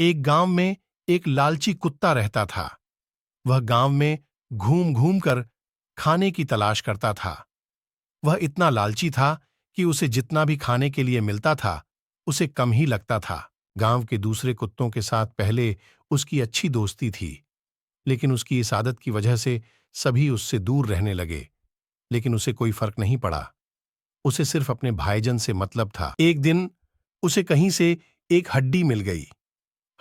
एक गांव में एक लालची कुत्ता रहता था। वह गांव में घूम घूम कर खाने की तलाश करता था। वह इतना लालची था कि उसे जितना भी खाने के लिए मिलता था उसे कम ही लगता था। गांव के दूसरे कुत्तों के साथ पहले उसकी अच्छी दोस्ती थी, लेकिन उसकी इस आदत की वजह से सभी उससे दूर रहने लगे। लेकिन उसे कोई फर्क नहीं पड़ा। उसे सिर्फ अपने भाईजन से मतलब था। एक दिन उसे कहीं से एक हड्डी मिल गई।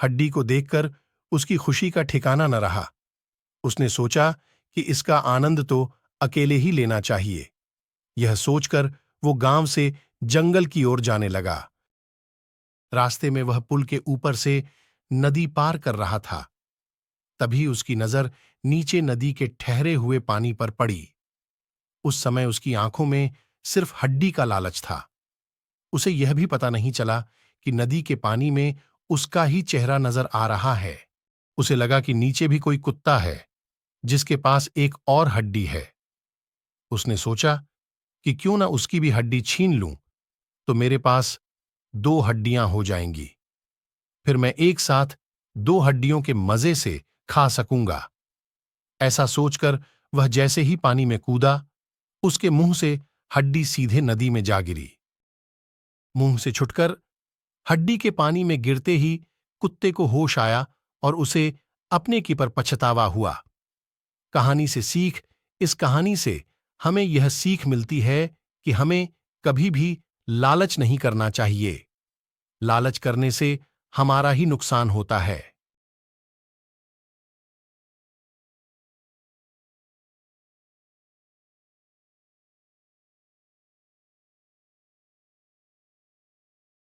हड्डी को देखकर उसकी खुशी का ठिकाना न रहा। उसने सोचा कि इसका आनंद तो अकेले ही लेना चाहिए। यह सोचकर वो गांव से जंगल की ओर जाने लगा। रास्ते में वह पुल के ऊपर से नदी पार कर रहा था। तभी उसकी नजर नीचे नदी के ठहरे हुए पानी पर पड़ी। उस समय उसकी आंखों में सिर्फ हड्डी का लालच था। उसे यह भी पता नहीं चला कि नदी के पानी में उसका ही चेहरा नजर आ रहा है। उसे लगा कि नीचे भी कोई कुत्ता है जिसके पास एक और हड्डी है। उसने सोचा कि क्यों ना उसकी भी हड्डी छीन लूं, तो मेरे पास दो हड्डियां हो जाएंगी। फिर मैं एक साथ दो हड्डियों के मजे से खा सकूंगा। ऐसा सोचकर वह जैसे ही पानी में कूदा, उसके मुंह से हड्डी सीधे नदी में जा गिरी। मुंह से छुटकर हड्डी के पानी में गिरते ही कुत्ते को होश आया और उसे अपने की पर पछतावा हुआ। कहानी से सीख। इस कहानी से हमें यह सीख मिलती है कि हमें कभी भी लालच नहीं करना चाहिए। लालच करने से हमारा ही नुकसान होता है।